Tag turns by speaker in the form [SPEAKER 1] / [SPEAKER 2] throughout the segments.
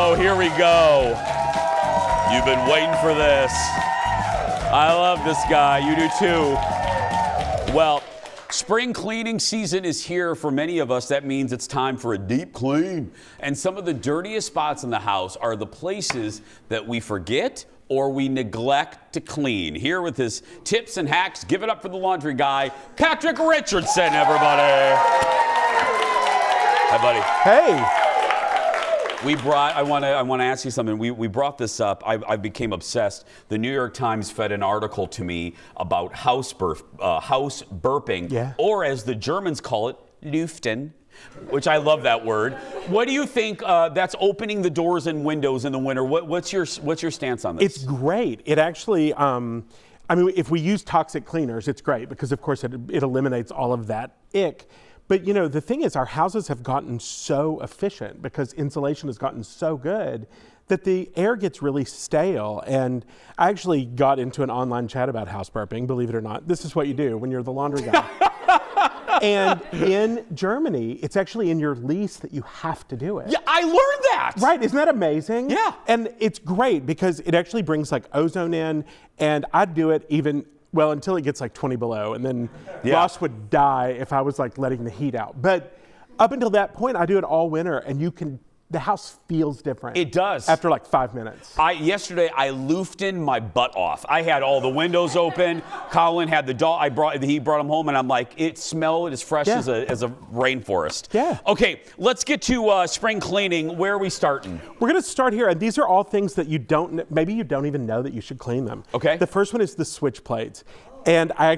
[SPEAKER 1] go, here we go. You've been waiting for this. I love this guy, you do too. Well, spring cleaning season is here for many of us. That means it's time for a deep clean. And some of the dirtiest spots in the house are the places that we forget or we neglect to clean. Here with his tips and hacks, give it up for the laundry guy, Patric Richardson, everybody. Hi, buddy.
[SPEAKER 2] Hey.
[SPEAKER 1] I want to ask you something. We brought this up. I became obsessed. The New York Times fed an article to me about house burping,
[SPEAKER 2] yeah.
[SPEAKER 1] Or as the Germans call it, lüften, which I love that word. What do you think that's opening the doors and windows in the winter? What's your stance on this?
[SPEAKER 2] It's great. It actually, I mean, if we use toxic cleaners, it's great because, of course, it eliminates all of that ick. But, you know, the thing is our houses have gotten so efficient because insulation has gotten so good that the air gets really stale. And I actually got into an online chat about house burping, believe it or not. This is what you do when you're the laundry guy. And in Germany, it's actually in your lease that you have to do it.
[SPEAKER 1] Yeah, I learned that.
[SPEAKER 2] Right, isn't that amazing?
[SPEAKER 1] Yeah.
[SPEAKER 2] And it's great because it actually brings like ozone in, and I'd do it even, well, until it gets like 20 below, and then Ross would die if I was like letting the heat out. But up until that point, I do it all winter, and the house feels different.
[SPEAKER 1] It does.
[SPEAKER 2] After like 5 minutes.
[SPEAKER 1] Yesterday, I lüften my butt off. I had all the windows open. Colin had the dog. He brought him home, and I'm like, it smelled as fresh as a rainforest.
[SPEAKER 2] Yeah.
[SPEAKER 1] Okay, let's get to spring cleaning. Where are we starting?
[SPEAKER 2] We're going to start here, and these are all things that maybe you don't even know that you should clean them.
[SPEAKER 1] Okay.
[SPEAKER 2] The first one is the switch plates. And I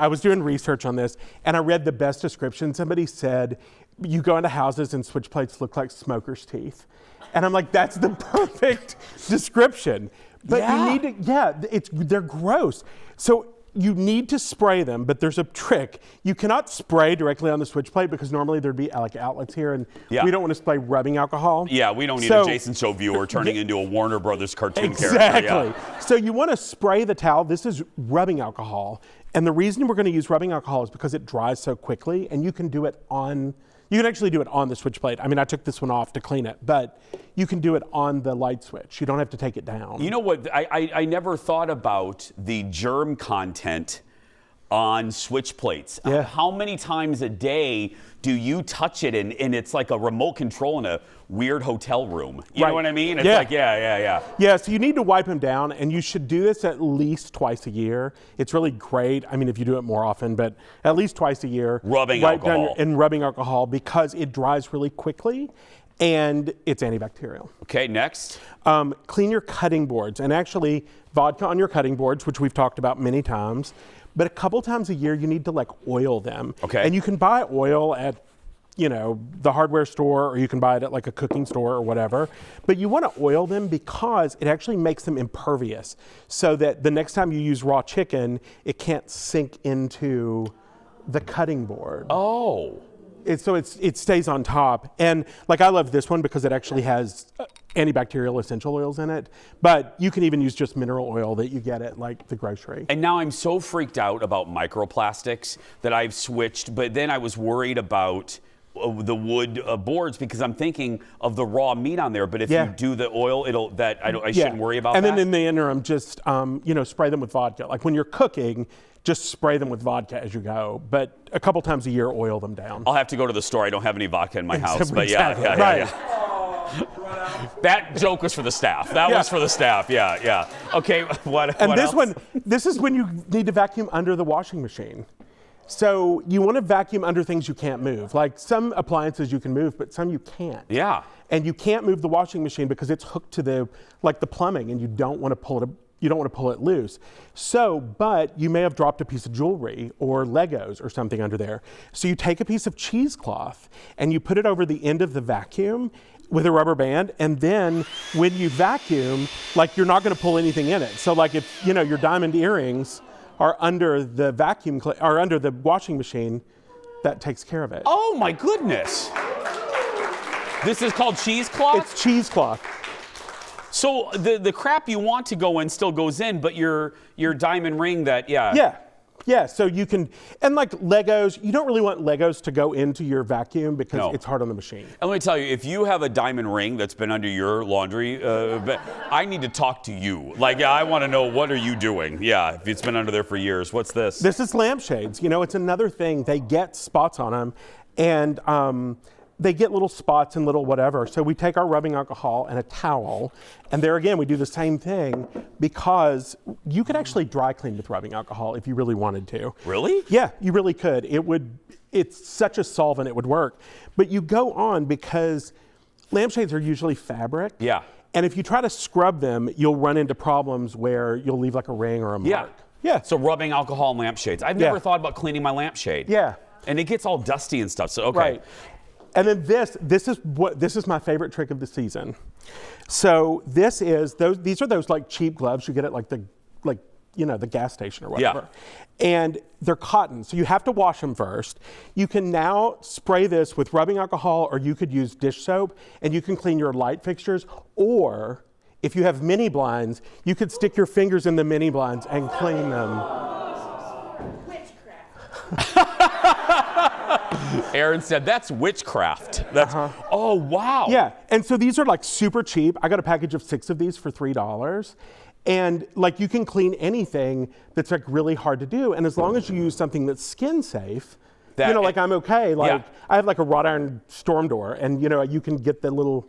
[SPEAKER 2] was doing research on this, and I read the best description. Somebody said, you go into houses and switch plates look like smokers' teeth. And I'm like, that's the perfect description. But you need to, they're gross. So you need to spray them, but there's a trick. You cannot spray directly on the switch plate because normally there'd be like outlets here, and we don't want to spray rubbing alcohol.
[SPEAKER 1] Yeah, we don't need a Jason Show viewer turning into a Warner Brothers cartoon character.
[SPEAKER 2] Exactly. So you want to spray the towel. This is rubbing alcohol. And the reason we're going to use rubbing alcohol is because it dries so quickly, and you can actually do it on the switch plate. I mean, I took this one off to clean it, but you can do it on the light switch. You don't have to take it down.
[SPEAKER 1] You know what? I never thought about the germ content on switch plates.
[SPEAKER 2] Yeah.
[SPEAKER 1] How many times a day do you touch it and it's like a remote control in a weird hotel room? You know what I mean? It's like,
[SPEAKER 2] Yeah, so you need to wipe them down, and you should do this at least twice a year. It's really great. I mean, if you do it more often, but at least twice a year.
[SPEAKER 1] Rubbing alcohol.
[SPEAKER 2] And rubbing alcohol because it dries really quickly, and it's antibacterial.
[SPEAKER 1] Okay, next.
[SPEAKER 2] Clean your cutting boards, and actually vodka on your cutting boards, which we've talked about many times. But a couple times a year, you need to like oil them.
[SPEAKER 1] Okay.
[SPEAKER 2] And you can buy oil at, the hardware store, or you can buy it at like a cooking store or whatever. But you want to oil them because it actually makes them impervious, so that the next time you use raw chicken, it can't sink into the cutting board.
[SPEAKER 1] Oh.
[SPEAKER 2] It stays on top. And like I love this one because it actually has antibacterial essential oils in it. But you can even use just mineral oil that you get at like the grocery.
[SPEAKER 1] And now I'm so freaked out about microplastics that I've switched. But then I was worried about the wood boards because I'm thinking of the raw meat on there. But if you do the oil, I shouldn't worry about that.
[SPEAKER 2] And then in the interim, just spray them with vodka. Like when you're cooking, just spray them with vodka as you go. But a couple times a year, oil them down.
[SPEAKER 1] I'll have to go to the store. I don't have any vodka in my house. But
[SPEAKER 2] Right.
[SPEAKER 1] That joke was for the staff. That was for the staff. Yeah. Okay, what else?
[SPEAKER 2] This is when you need to vacuum under the washing machine. So you want to vacuum under things you can't move. Like some appliances you can move, but some you can't.
[SPEAKER 1] Yeah.
[SPEAKER 2] And you can't move the washing machine because it's hooked to the plumbing, and you don't want to pull it loose. So, but you may have dropped a piece of jewelry or Legos or something under there. So you take a piece of cheesecloth and you put it over the end of the vacuum with a rubber band, and then when you vacuum, like you're not going to pull anything in it. So like if your diamond earrings are under the under the washing machine, that takes care of it.
[SPEAKER 1] Oh my goodness. This is called cheesecloth?
[SPEAKER 2] It's cheesecloth.
[SPEAKER 1] So the crap you want to go in still goes in, but your diamond ring
[SPEAKER 2] Yeah, Yeah, so you can, and like Legos, you don't really want Legos to go into your vacuum because it's hard on the machine.
[SPEAKER 1] And let me tell you, if you have a diamond ring that's been under your laundry, I need to talk to you. Like, I want to know, what are you doing? Yeah, if it's been under there for years. What's this?
[SPEAKER 2] This is lampshades. You know, it's another thing. They get spots on them, and they get little spots and little whatever. So we take our rubbing alcohol and a towel, and there again, we do the same thing because you could actually dry clean with rubbing alcohol if you really wanted to.
[SPEAKER 1] Really?
[SPEAKER 2] Yeah, you really could. It's such a solvent, it would work. But you go on because lampshades are usually fabric.
[SPEAKER 1] Yeah.
[SPEAKER 2] And if you try to scrub them, you'll run into problems where you'll leave like a ring or a mark. Yeah.
[SPEAKER 1] So rubbing alcohol and lampshades. I've never thought about cleaning my lampshade.
[SPEAKER 2] Yeah.
[SPEAKER 1] And it gets all dusty and stuff, so okay.
[SPEAKER 2] Right. And then this is my favorite trick of the season. So these are those like cheap gloves you get at like the gas station or whatever.
[SPEAKER 1] Yeah.
[SPEAKER 2] And they're cotton, so you have to wash them first. You can now spray this with rubbing alcohol, or you could use dish soap, and you can clean your light fixtures. Or if you have mini blinds, you could stick your fingers in the mini blinds and clean them.
[SPEAKER 1] Aaron said, that's witchcraft. That's, oh, wow.
[SPEAKER 2] Yeah, and so these are like super cheap. I got a package of 6 of these for $3. And like you can clean anything that's like really hard to do. And as long as you use something that's skin safe, like I'm okay. Like I have like a wrought iron storm door, and you can get the little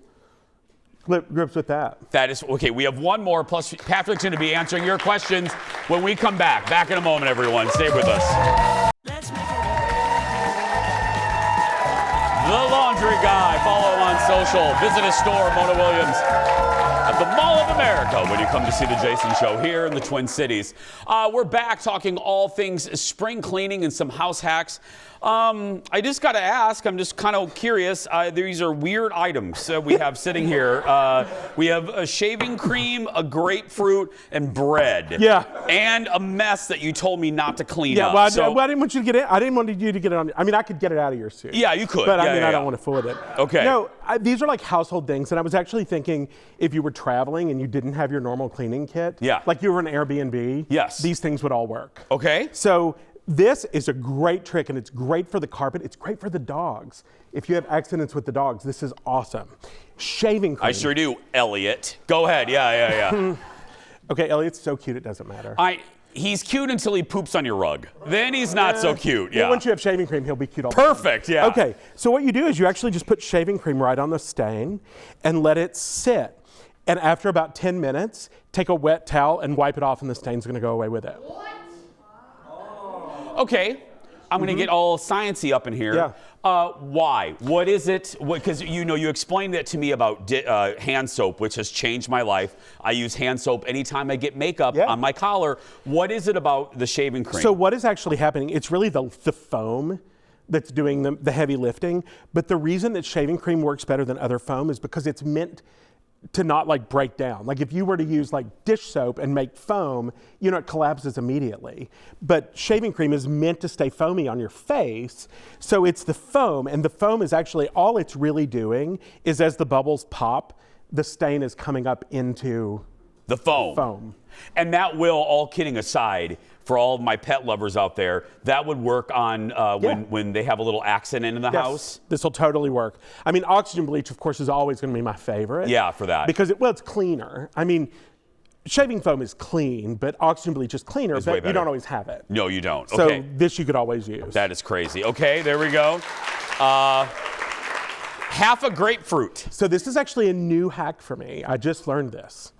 [SPEAKER 2] grips with that.
[SPEAKER 1] That is, okay, we have one more, plus Patric's going to be answering your questions when we come back. Back in a moment, everyone. Stay with us. The Laundry Guy. Follow on social. Visit his store, Mona Williams, at the Mall of America when you come to see the Jason Show here in the Twin Cities. We're back talking all things spring cleaning and some house hacks. I just got to ask, I'm just kind of curious. These are weird items we have sitting here. We have a shaving cream, a grapefruit, and bread.
[SPEAKER 2] Yeah.
[SPEAKER 1] And a mess that you told me not to clean up.
[SPEAKER 2] Well, I didn't want you to get it. I didn't want you to get it on. I mean, I could get it out of your suit.
[SPEAKER 1] Yeah, you could.
[SPEAKER 2] But I don't want to fool with it.
[SPEAKER 1] Okay.
[SPEAKER 2] No, these are like household things. And I was actually thinking if you were traveling and you didn't have your normal cleaning kit.
[SPEAKER 1] Yeah.
[SPEAKER 2] Like you were an Airbnb.
[SPEAKER 1] Yes.
[SPEAKER 2] These things would all work.
[SPEAKER 1] Okay.
[SPEAKER 2] So this is a great trick, and it's great for the carpet. It's great for the dogs. If you have accidents with the dogs, this is awesome. Shaving cream.
[SPEAKER 1] I sure do, Elliot. Go ahead. Yeah.
[SPEAKER 2] Okay, Elliot's so cute it doesn't matter.
[SPEAKER 1] He's cute until he poops on your rug. Then he's not so cute. Yeah.
[SPEAKER 2] Well, once you have shaving cream, he'll be cute all the time.
[SPEAKER 1] Perfect. Yeah.
[SPEAKER 2] Okay, so what you do is you actually just put shaving cream right on the stain and let it sit. And after about 10 minutes, take a wet towel and wipe it off, and the stain's going to go away with it.
[SPEAKER 1] Okay, I'm going to get all sciencey up in here.
[SPEAKER 2] Yeah.
[SPEAKER 1] Why? What is it? Because you explained it to me about hand soap, which has changed my life. I use hand soap anytime I get makeup on my collar. What is it about the shaving cream?
[SPEAKER 2] So what is actually happening? It's really the foam that's doing the heavy lifting. But the reason that shaving cream works better than other foam is because it's meant to not like break down. Like if you were to use like dish soap and make foam, it collapses immediately. But shaving cream is meant to stay foamy on your face. So it's the foam, and the foam is actually, all it's really doing is as the bubbles pop, the stain is coming up into
[SPEAKER 1] the foam. And that will, all kidding aside, for all of my pet lovers out there, that would work on when they have a little accident in the house?
[SPEAKER 2] This will totally work. I mean, oxygen bleach, of course, is always going to be my favorite.
[SPEAKER 1] Yeah, for that.
[SPEAKER 2] Because, it's cleaner. I mean, shaving foam is clean, but oxygen bleach is cleaner, but you don't always have it.
[SPEAKER 1] No, you don't.
[SPEAKER 2] So
[SPEAKER 1] okay.
[SPEAKER 2] This you could always use.
[SPEAKER 1] That is crazy. Okay, there we go. Half a grapefruit.
[SPEAKER 2] So this is actually a new hack for me. I just learned this.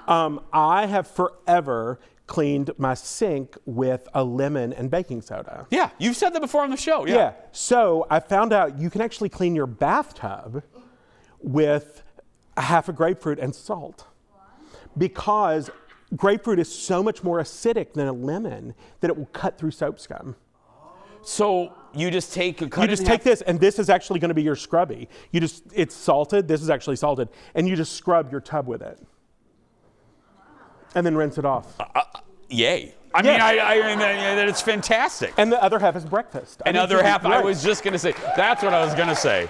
[SPEAKER 2] I have forever cleaned my sink with a lemon and baking soda.
[SPEAKER 1] Yeah, you've said that before on the show.
[SPEAKER 2] Yeah. So I found out you can actually clean your bathtub with a half a grapefruit and salt. Because grapefruit is so much more acidic than a lemon that it will cut through soap scum.
[SPEAKER 1] So you just take
[SPEAKER 2] this, and this is actually going to be your scrubby. It's salted. This is actually salted, and you just scrub your tub with it. And then rinse it off.
[SPEAKER 1] Yay. I mean, it's fantastic.
[SPEAKER 2] And the other half is breakfast.
[SPEAKER 1] I was just going to say, that's what I was going to say.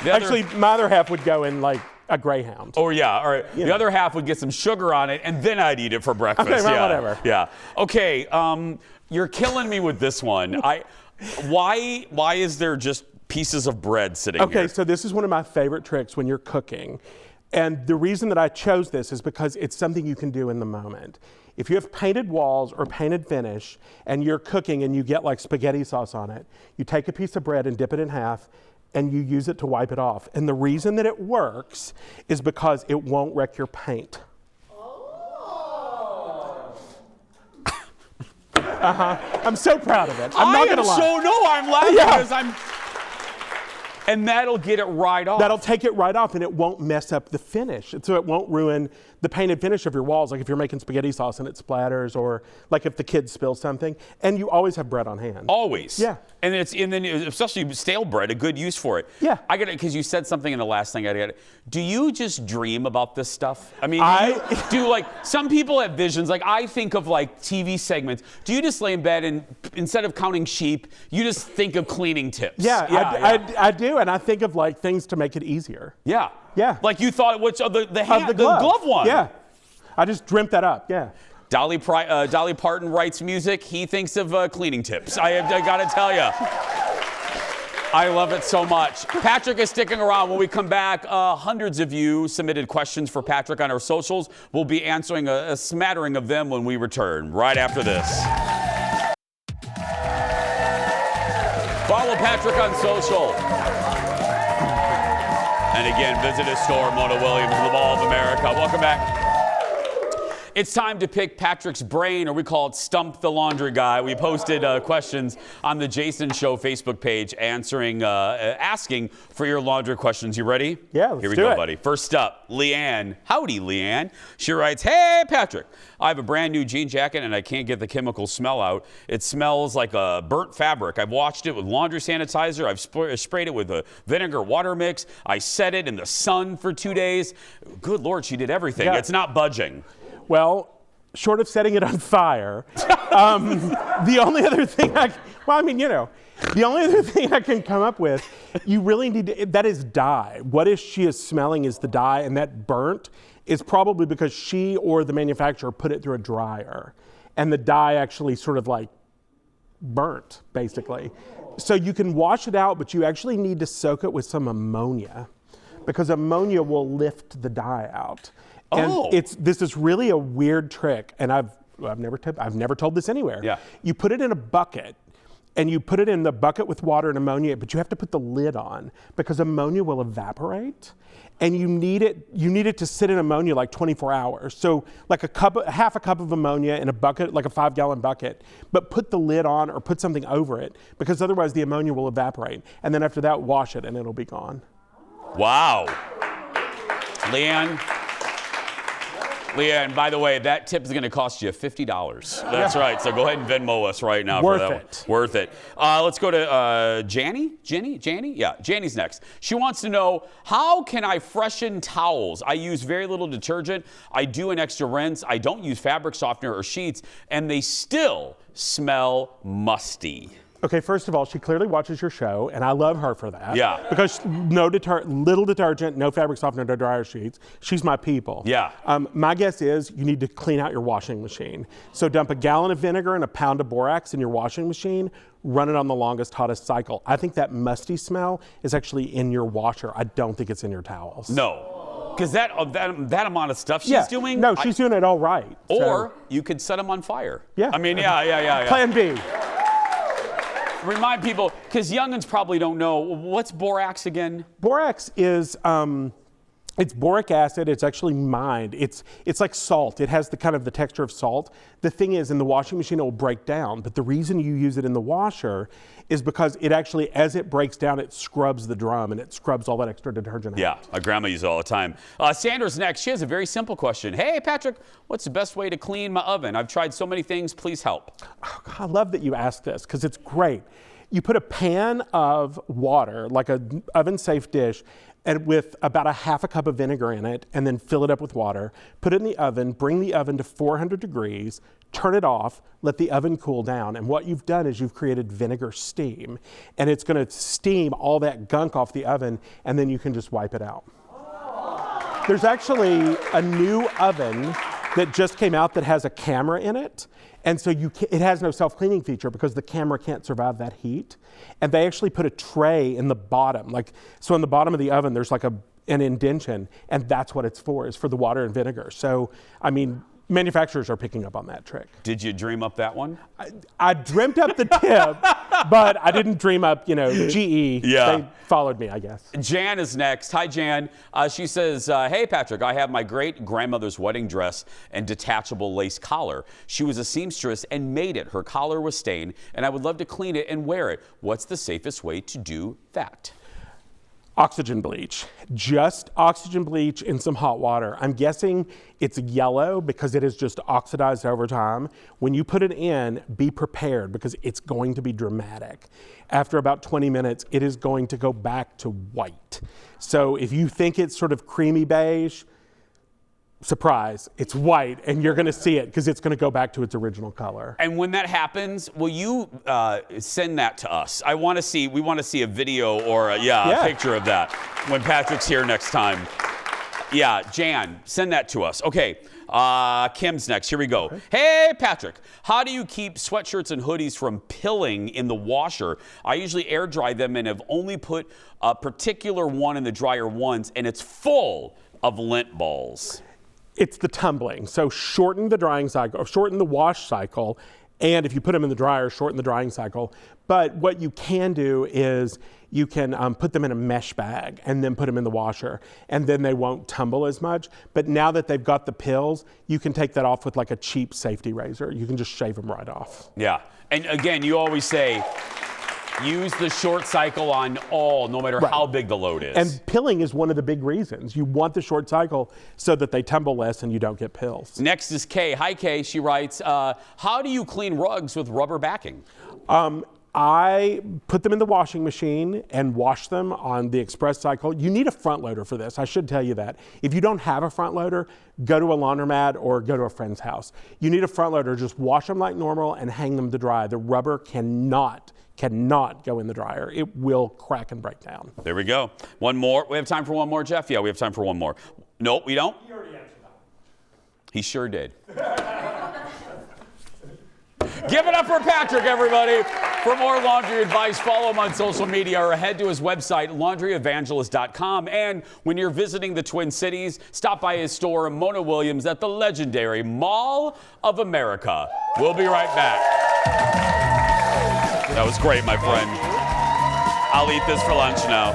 [SPEAKER 2] Actually, my other half would go in like a Greyhound.
[SPEAKER 1] Or yeah, or the other half would get some sugar on it, and then I'd eat it for breakfast.
[SPEAKER 2] Okay, well,
[SPEAKER 1] yeah,
[SPEAKER 2] whatever.
[SPEAKER 1] Yeah. Okay. You're killing me with this one. Why is there just pieces of bread sitting here?
[SPEAKER 2] Okay, so this is one of my favorite tricks when you're cooking. And the reason that I chose this is because it's something you can do in the moment. If you have painted walls or painted finish and you're cooking and you get like spaghetti sauce on it, you take a piece of bread and dip it in half and you use it to wipe it off. And the reason that it works is because it won't wreck your paint. I'm so proud of it. I'm not gonna lie.
[SPEAKER 1] I'm laughing because and that'll get it right off.
[SPEAKER 2] That'll take it right off and it won't mess up the finish. So it won't ruin the painted finish of your walls, like if you're making spaghetti sauce and it splatters, or like if the kids spill something. And you always have bread on hand.
[SPEAKER 1] Always.
[SPEAKER 2] Yeah.
[SPEAKER 1] And then especially stale bread, a good use for it.
[SPEAKER 2] Yeah.
[SPEAKER 1] I got it because you said something in the last thing I got it. Do you just dream about this stuff? I mean, do like some people have visions? Like I think of like TV segments. Do you just lay in bed and instead of counting sheep, you just think of cleaning tips?
[SPEAKER 2] Yeah, I do, and I think of like things to make it easier.
[SPEAKER 1] Yeah.
[SPEAKER 2] Yeah.
[SPEAKER 1] Like you thought, the glove one.
[SPEAKER 2] Yeah. I just dreamt that up. Yeah.
[SPEAKER 1] Dolly Parton writes music. He thinks of cleaning tips. I got to tell you. I love it so much. Patric is sticking around. When we come back, hundreds of you submitted questions for Patric on our socials. We'll be answering a smattering of them when we return, right after this. Follow Patric on social. And again, visit his store, Mona Williams, the Mall of America. Welcome back. It's time to pick Patric's brain, or we call it Stump the Laundry Guy. We posted questions on the Jason Show Facebook page asking for your laundry questions. You ready?
[SPEAKER 2] Yeah, let's
[SPEAKER 1] Here we
[SPEAKER 2] do
[SPEAKER 1] go,
[SPEAKER 2] it.
[SPEAKER 1] buddy. First up, Leanne. Howdy, Leanne. She writes, hey, Patric. I have a brand new jean jacket and I can't get the chemical smell out. It smells like a burnt fabric. I've washed it with laundry sanitizer. I've sprayed it with a vinegar water mix. I set it in the sun for 2 days. Good Lord, she did everything.
[SPEAKER 2] Yeah.
[SPEAKER 1] It's not budging.
[SPEAKER 2] Well, short of setting it on fire, the only other thing the only other thing I can come up with, you really need to, that is dye. What she is smelling is the dye, and that burnt is probably because she or the manufacturer put it through a dryer, and the dye actually sort of like burnt, basically. So you can wash it out, but you actually need to soak it with some ammonia, because ammonia will lift the dye out. And this is really a weird trick, and I've never told this anywhere.
[SPEAKER 1] Yeah.
[SPEAKER 2] You put it in a bucket, and you put it in the bucket with water and ammonia, but you have to put the lid on because ammonia will evaporate, and you need it to sit in ammonia like 24 hours. So like half a cup of ammonia in a bucket, like a 5-gallon bucket, but put the lid on or put something over it, because otherwise the ammonia will evaporate. And then after that, wash it and it'll be gone.
[SPEAKER 1] Wow. Leanne, by the way, that tip is going to cost you $50. That's right. So go ahead and Venmo us right now for that one. Worth it. Let's go to Janny? Yeah, Janny's next. She wants to know, how can I freshen towels? I use very little detergent. I do an extra rinse. I don't use fabric softener or sheets, and they still smell musty.
[SPEAKER 2] Okay, first of all, she clearly watches your show, and I love her for that.
[SPEAKER 1] Yeah.
[SPEAKER 2] Because little detergent, no fabric softener, no dryer sheets. She's my people.
[SPEAKER 1] Yeah.
[SPEAKER 2] My guess is you need to clean out your washing machine. So dump a gallon of vinegar and a pound of borax in your washing machine, run it on the longest, hottest cycle. I think that musty smell is actually in your washer. I don't think it's in your towels.
[SPEAKER 1] No. Because that amount of stuff she's doing.
[SPEAKER 2] No, she's doing it all right.
[SPEAKER 1] Or you could set them on fire.
[SPEAKER 2] Yeah.
[SPEAKER 1] I mean, yeah.
[SPEAKER 2] Plan B.
[SPEAKER 1] Remind people, because youngins probably don't know, what's borax again?
[SPEAKER 2] Borax is, it's boric acid. It's actually mined. It's like salt. It has the kind of the texture of salt. The thing is, in the washing machine, it will break down. But the reason you use it in the washer is because it actually, as it breaks down, it scrubs the drum and it scrubs all that extra detergent out.
[SPEAKER 1] Yeah, my grandma uses it all the time. Sandra's next. She has a very simple question. Hey, Patric, what's the best way to clean my oven? I've tried so many things. Please help.
[SPEAKER 2] Oh, God, I love that you asked this because it's great. You put a pan of water, like an oven-safe dish, and with about a half a cup of vinegar in it, and then fill it up with water. Put it in the oven, bring the oven to 400 degrees, turn it off, let the oven cool down. And what you've done is you've created vinegar steam, and it's gonna steam all that gunk off the oven, and then you can just wipe it out. There's actually a new oven that just came out that has a camera in it. And so it has no self-cleaning feature because the camera can't survive that heat. And they actually put a tray in the bottom. So on the bottom of the oven, there's like an indentation, and that's what it's for, is for the water and vinegar. So, I mean, manufacturers are picking up on that trick.
[SPEAKER 1] Did you dream up that one?
[SPEAKER 2] I dreamt up the tip, but I didn't dream up, GE.
[SPEAKER 1] Yeah.
[SPEAKER 2] They followed me, I guess.
[SPEAKER 1] Jan is next. Hi, Jan. She says, hey, Patrick, I have my great-grandmother's wedding dress and detachable lace collar. She was a seamstress and made it. Her collar was stained, and I would love to clean it and wear it. What's the safest way to do that?
[SPEAKER 2] Oxygen bleach. Just oxygen bleach in some hot water. I'm guessing it's yellow because it has just oxidized over time. When you put it in, be prepared because it's going to be dramatic. After about 20 minutes, it is going to go back to white. So if you think it's sort of creamy beige, surprise, it's white, and you're going to see it because it's going to go back to its original color.
[SPEAKER 1] And when that happens, will you send that to us? We want to see a video or a picture of that when Patrick's here next time. Yeah, Jan, send that to us. Okay, Kim's next. Here we go. Okay. Hey, Patrick, how do you keep sweatshirts and hoodies from pilling in the washer? I usually air dry them and have only put a particular one in the dryer once, and it's full of lint balls.
[SPEAKER 2] It's the tumbling. So shorten the drying cycle, or shorten the wash cycle, and if you put them in the dryer, shorten the drying cycle. But what you can do is you can put them in a mesh bag and then put them in the washer, and then they won't tumble as much. But now that they've got the pills, you can take that off with like a cheap safety razor. You can just shave them right off.
[SPEAKER 1] Yeah, and again, you always say, use the short cycle on all, no matter how big the load is.
[SPEAKER 2] And pilling is one of the big reasons. You want the short cycle so that they tumble less and you don't get pills.
[SPEAKER 1] Next is Kay. Hi, Kay. She writes, how do you clean rugs with rubber backing?
[SPEAKER 2] I put them in the washing machine and wash them on the express cycle. You need a front loader for this. I should tell you that. If you don't have a front loader, go to a laundromat or go to a friend's house. You need a front loader. Just wash them like normal and hang them to dry. The rubber cannot go in the dryer. It will crack and break down.
[SPEAKER 1] There we go. One more. We have time for one more, Jeff? Yeah, we have time for one more. Nope, we don't?
[SPEAKER 3] He already answered that.
[SPEAKER 1] He sure did. Give it up for Patrick, everybody. For more laundry advice, follow him on social media or head to his website, laundryevangelist.com. And when you're visiting the Twin Cities, stop by his store, Mona Williams, at the legendary Mall of America. We'll be right back. That was great, my friend. I'll eat this for lunch now.